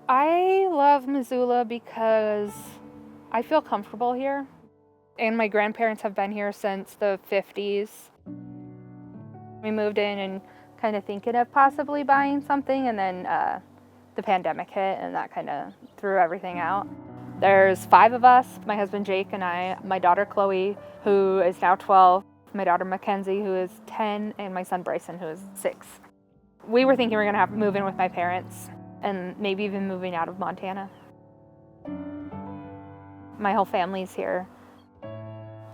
I love Missoula because I feel comfortable here, and my grandparents have been here since the 50s. We moved in and kind of thinking of possibly buying something, and then the pandemic hit, and that kind of threw everything out. There's 5 of us, my husband Jake and I, my daughter Chloe, who is now 12, my daughter Mackenzie, who is 10, and my son Bryson, who is 6. We were thinking we were gonna have to move in with my parents, and maybe even moving out of Montana. My whole family's here,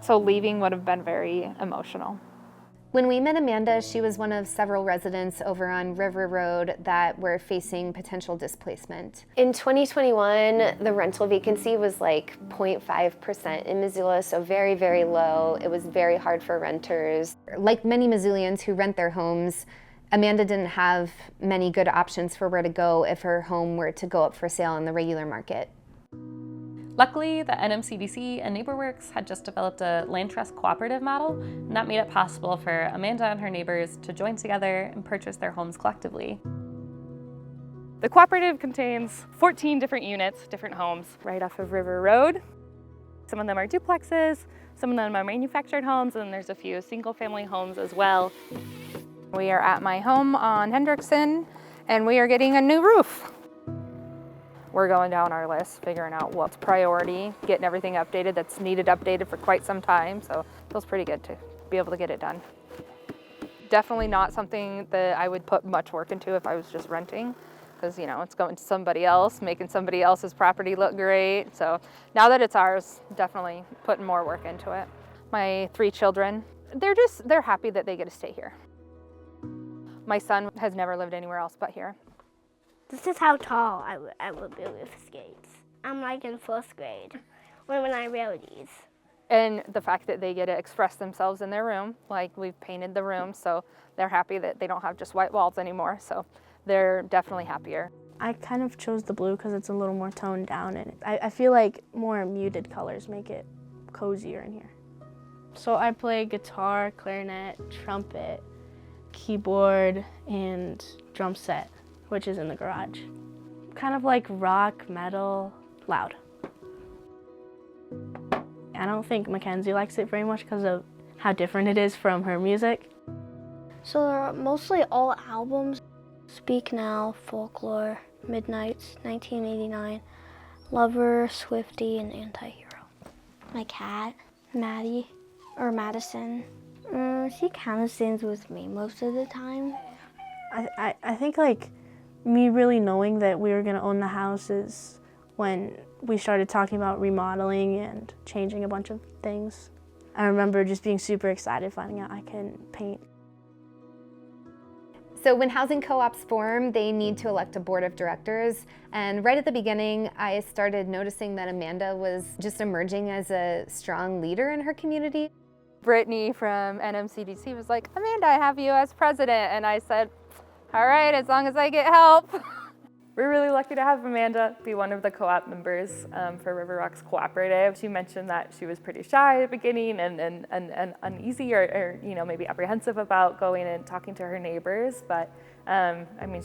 so leaving would have been very emotional. When we met Amanda, she was one of several residents over on River Road that were facing potential displacement. In 2021, the rental vacancy was like 0.5% in Missoula, so very, very low. It was very hard for renters. Like many Missoulians who rent their homes, Amanda didn't have many good options for where to go if her home were to go up for sale on the regular market. Luckily, the NMCDC and Neighborworks had just developed a land trust cooperative model, and that made it possible for Amanda and her neighbors to join together and purchase their homes collectively. The cooperative contains 14 different units, different homes, right off of River Road. Some of them are duplexes, some of them are manufactured homes, and there's a few single-family homes as well. We are at my home on Hendrickson, and we are getting a new roof. We're going down our list, figuring out what's priority, getting everything updated that's needed updated for quite some time, so it feels pretty good to be able to get it done. Definitely not something that I would put much work into if I was just renting, because it's going to somebody else, making somebody else's property look great. So now that it's ours, definitely putting more work into it. My 3 children, they're happy that they get to stay here. My son has never lived anywhere else but here. This is how tall I would be with skates. I'm like in 1st grade when I wear these. And the fact that they get to express themselves in their room, like we've painted the room, so they're happy that they don't have just white walls anymore, so they're definitely happier. I kind of chose the blue because it's a little more toned down, and I feel like more muted colors make it cozier in here. So I play guitar, clarinet, trumpet, keyboard, and drum set, which is in the garage. Kind of like rock, metal, loud. I don't think Mackenzie likes it very much because of how different it is from her music. So they're mostly all albums. Speak Now, Folklore, Midnights, 1989, Lover, Swiftie, and Antihero. My cat, Maddie, or Madison, she kind of sings with me most of the time. I think like me really knowing that we were going to own the house is when we started talking about remodeling and changing a bunch of things. I remember just being super excited finding out I can paint. So when housing co-ops form, they need to elect a board of directors. And right at the beginning, I started noticing that Amanda was just emerging as a strong leader in her community. Brittany from NMCDC was like, Amanda, I have you as president. And I said, all right, as long as I get help. We're really lucky to have Amanda be one of the co-op members for River Rocks Cooperative. She mentioned that she was pretty shy at the beginning and uneasy or maybe apprehensive about going and talking to her neighbors, but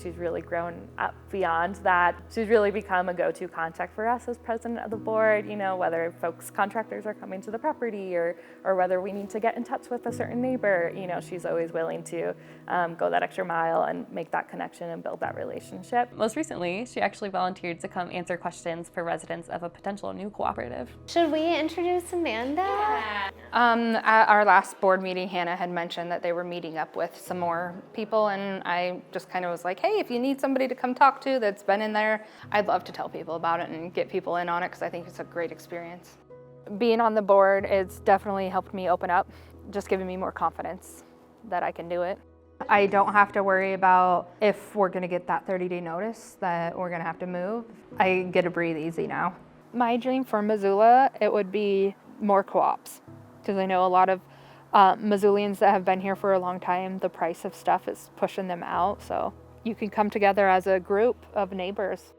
she's really grown up beyond that. She's really become a go-to contact for us as president of the board, whether contractors are coming to the property or whether we need to get in touch with a certain neighbor, she's always willing to go that extra mile and make that connection and build that relationship. Most recently, she actually volunteered to come answer questions for residents of a potential new cooperative. Should we introduce Amanda? At our last board meeting, Hannah had mentioned that they were meeting up with some more people, and I just kind of was like, hey, if you need somebody to come talk to that's been in there, I'd love to tell people about it and get people in on it because I think it's a great experience. Being on the board, it's definitely helped me open up, just giving me more confidence that I can do it. I don't have to worry about if we're gonna get that 30-day notice that we're gonna have to move. I get to breathe easy now. My dream for Missoula, it would be more co-ops, because I know a lot of Missoulians that have been here for a long time, the price of stuff is pushing them out, so you can come together as a group of neighbors.